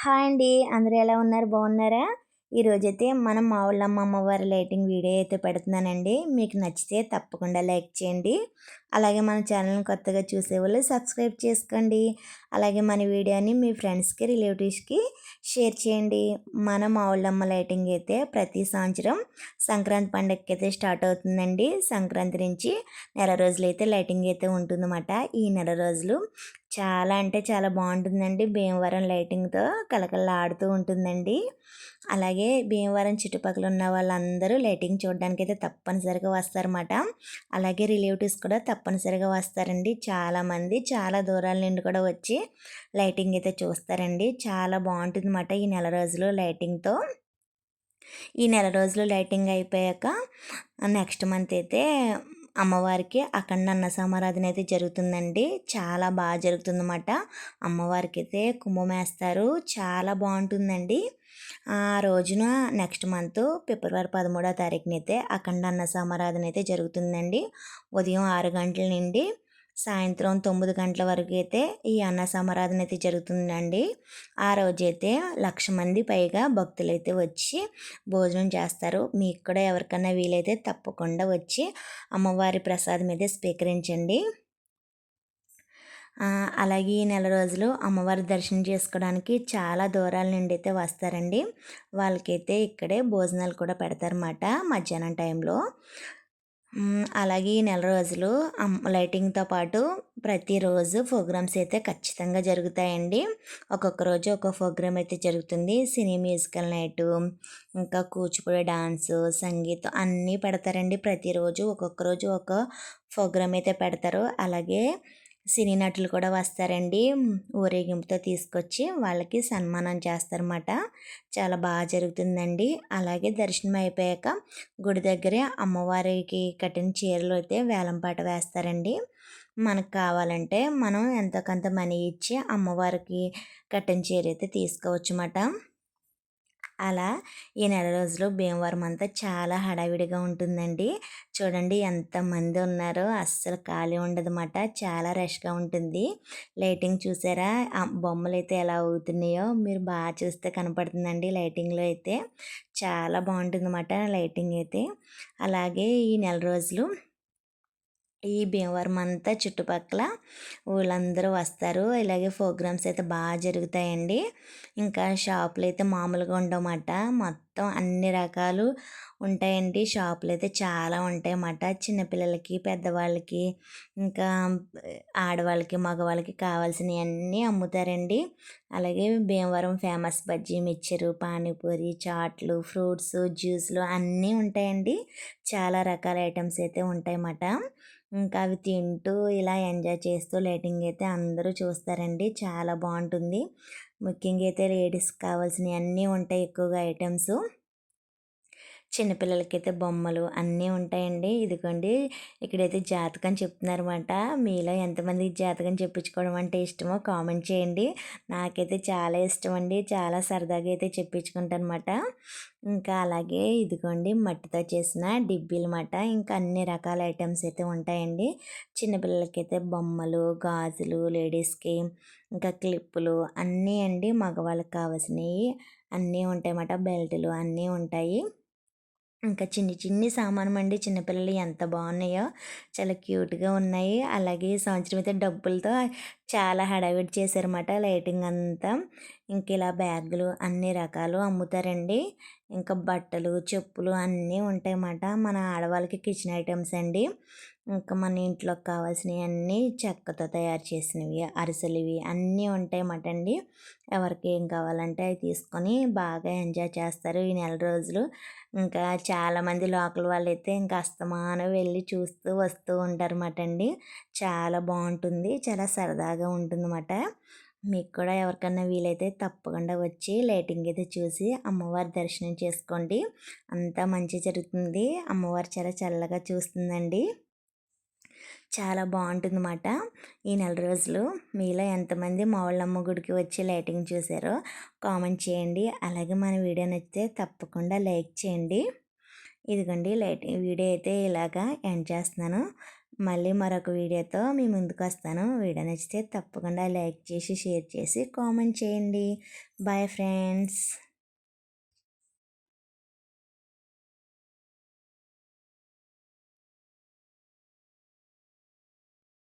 Hi అండి. అందరూ ఎలా ఉన్నారు? బాగున్నారా? ఈరోజైతే మనం మా ఊళ్ళమ్మ అమ్మవారి లైటింగ్ వీడియో అయితే పెడుతున్నానండి. మీకు నచ్చితే తప్పకుండా లైక్ చేయండి. అలాగే మన ఛానల్ని కొత్తగా చూసేవాళ్ళు సబ్స్క్రైబ్ చేసుకోండి. అలాగే మన వీడియోని మీ ఫ్రెండ్స్కి రిలేటివ్స్కి షేర్ చేయండి. మన మా ఊళ్ళమ్మ లైటింగ్ అయితే ప్రతి సంవత్సరం సంక్రాంతి పండగకి అయితే స్టార్ట్ అవుతుందండి. సంక్రాంతి నుంచి నెల రోజులు అయితే లైటింగ్ అయితే ఉంటుందన్నమాట. ఈ నెల రోజులు చాలా అంటే చాలా బాగుంటుందండి. భీమవరం లైటింగ్తో కలకల్లాడుతూ ఉంటుందండి. అలాగే భీమవరం చుట్టుపక్కల ఉన్న వాళ్ళందరూ లైటింగ్ చూడడానికి అయితే తప్పనిసరిగా వస్తారన్నమాట. అలాగే రిలేటివ్స్ కూడా తప్పనిసరిగా వస్తారండి. చాలామంది చాలా దూరాల నుండి కూడా వచ్చి లైటింగ్ అయితే చూస్తారండి. చాలా బాగుంటుందన్నమాట ఈ నెల రోజులు లైటింగ్తో. ఈ నెల రోజులు లైటింగ్ అయిపోయాక నెక్స్ట్ మంత్ అయితే అమ్మవారికి అఖండ అన్న సమారాధన అయితే జరుగుతుందండి. చాలా బాగా జరుగుతుందన్నమాట. అమ్మవారికి అయితే కుంభమేస్తారు. చాలా బాగుంటుందండి. ఆ రోజున నెక్స్ట్ మంత్ ఫిబ్రవరి 13వ తారీఖున అయితే అఖండ అన్న సమారాధన అయితే జరుగుతుందండి. ఉదయం 6 గంటల నుండి సాయంత్రం 9 గంటల వరకు అయితే ఈ అన్న సమారాధన అయితే జరుగుతుందండి. ఆ రోజైతే 1,00,000 మంది పైగా భక్తులు అయితే వచ్చి భోజనం చేస్తారు. మీకు కూడా ఎవరికన్నా వీలైతే తప్పకుండా వచ్చి అమ్మవారి ప్రసాదం అయితే స్వీకరించండి. అలాగే ఈ నెల రోజులు అమ్మవారి దర్శనం చేసుకోవడానికి చాలా దూరాల నుండి అయితే వస్తారండి. వాళ్ళకైతే ఇక్కడే భోజనాలు కూడా పెడతారన్నమాట మధ్యాహ్నం టైంలో. అలాగే ఈ నెల రోజులు లైటింగ్తో పాటు ప్రతిరోజు ప్రోగ్రామ్స్ అయితే ఖచ్చితంగా జరుగుతాయండి. ఒక్కొక్క రోజు ఒక్కొక్క ప్రోగ్రామ్ అయితే జరుగుతుంది. సినీ మ్యూజికల్ నైటు, ఇంకా కూచిపూడి డాన్సు, సంగీతం అన్నీ పెడతారండి. ప్రతిరోజు ఒక్కొక్క రోజు ఒక ప్రోగ్రామ్ అయితే పెడతారు. అలాగే సినీ నటులు కూడా వస్తారండి. ఊరేగింపుతో తీసుకొచ్చి వాళ్ళకి సన్మానం చేస్తారన్నమాట. చాలా బాగా జరుగుతుందండి. అలాగే దర్శనం అయిపోయాక గుడి దగ్గరే అమ్మవారికి కట్టిన చీరలు అయితే వేలంపాట వేస్తారండి. మనకు కావాలంటే మనం ఎంతో కొంత మనీ ఇచ్చి అమ్మవారికి కట్టిన చీర అయితే తీసుకోవచ్చు అన్నమాట. అలా ఈ నెల రోజులు భీమవరం అంతా చాలా హడావిడిగా ఉంటుందండి. చూడండి ఎంతమంది ఉన్నారో, అస్సలు ఖాళీ ఉండదన్నమాట. చాలా రష్గా ఉంటుంది. లైటింగ్ చూసారా? బొమ్మలు అయితే ఎలా అవుతున్నాయో మీరు బాగా చూస్తే కనపడుతుందండి. లైటింగ్లో అయితే చాలా బాగుంటుందన్నమాట లైటింగ్ అయితే. అలాగే ఈ నెల రోజులు ఈ భీమవరం అంతా చుట్టుపక్కల ఊళ్ళందరూ వస్తారు. ఇలాగే ప్రోగ్రామ్స్ అయితే బాగా జరుగుతాయండి. ఇంకా షాపులు అయితే మామూలుగా ఉండవన్నమాట. మొత్తం అన్ని రకాలు ఉంటాయండి. షాపులు అయితే చాలా ఉంటాయన్నమాట. చిన్నపిల్లలకి, పెద్దవాళ్ళకి, ఇంకా ఆడవాళ్ళకి, మగవాళ్ళకి కావాల్సినవన్నీ అమ్ముతారండి. అలాగే భీమవరం ఫేమస్ బజ్జీ, మిక్చరు, పానీపూరి, చాట్లు, ఫ్రూట్స్, జ్యూస్లు అన్నీ ఉంటాయండి. చాలా రకాల ఐటమ్స్ అయితే ఉంటాయన్నమాట. ఇంకా అవి తింటూ ఇలా ఎంజాయ్ చేస్తూ లైటింగ్ అయితే అందరూ చూస్తారండి. చాలా బాగుంటుంది. ముఖ్యంగా అయితే లేడీస్కి కావాల్సినవి అన్నీ ఉంటాయి ఎక్కువగా ఐటమ్స్. చిన్నపిల్లలకైతే బొమ్మలు అన్నీ ఉంటాయండి. ఇదిగోండి ఇక్కడైతే జాతకం చెప్తున్నారన్నమాట. మీలో ఎంతమందికి జాతకం చెప్పించుకోవడం అంటే ఇష్టమో కామెంట్ చేయండి. నాకైతే చాలా ఇష్టం అండి. చాలా సరదాగా అయితే చెప్పించుకుంటానమాట. ఇంకా అలాగే ఇదిగోండి మట్టితో చేసిన డిబ్బీలమాట. ఇంకా అన్ని రకాల ఐటమ్స్ అయితే ఉంటాయండి. చిన్నపిల్లలకైతే బొమ్మలు, గాజులు, లేడీస్కి ఇంకా క్లిప్పులు అన్నీ అండి. మగవాళ్ళకి కావాల్సినవి అన్నీ ఉంటాయన్నమాట. బెల్టులు అన్నీ ఉంటాయి. ఇంకా చిన్ని చిన్ని సామానం అండి. చిన్నపిల్లలు ఎంత బాగున్నాయో, చాలా క్యూట్గా ఉన్నాయి. అలాగే ఈ సంవత్సరం అయితే డబ్బులతో చాలా హడావిడి చేశారన్నమాట లైటింగ్ అంతా. ఇంక ఇలా బ్యాగులు అన్ని రకాలు అమ్ముతారండి. ఇంకా బట్టలు, చెప్పులు అన్నీ ఉంటాయన్నమాట. మన ఆడవాళ్ళకి కిచెన్ ఐటమ్స్ అండి. ఇంకా మన ఇంట్లోకి కావాల్సినవి అన్నీ చెక్కతో తయారు చేసినవి, అరిసెలువి అన్నీ ఉంటాయన్నమాట అండి. ఎవరికి ఏం కావాలంటే అవి తీసుకొని బాగా ఎంజాయ్ చేస్తారు ఈ నెల రోజులు. ఇంకా చాలామంది లోకల్ వాళ్ళైతే ఇంకా అస్తమానం వెళ్ళి చూస్తూ వస్తూ ఉంటారన్నమాట అండి. చాలా బాగుంటుంది. చాలా సరదాగా ఉంటుందన్నమాట. మీకు కూడా ఎవరికన్నా వీలైతే తప్పకుండా వచ్చి లైటింగ్ అయితే చూసి అమ్మవారి దర్శనం చేసుకోండి. అంతా మంచి జరుగుతుంది. అమ్మవారు చాలా చల్లగా చూస్తుందండి. చాలా బాగుంటుందన్నమాట ఈ నెల రోజులు. మీలో ఎంతమంది మావుళ్ళమ్మ గుడికి వచ్చి లైటింగ్ చూసారో కామెంట్ చేయండి. అలాగే మన వీడియో నచ్చితే తప్పకుండా లైక్ చేయండి. ఇదిగోండి వీడియో అయితే ఇలాగా ఎండ్ చేస్తున్నాను. మళ్ళీ మరొక వీడియోతో మీ ముందుకు వస్తాను. వీడియో నచ్చితే తప్పకుండా లైక్ చేసి, షేర్ చేసి, కామెంట్ చేయండి. Bye friends.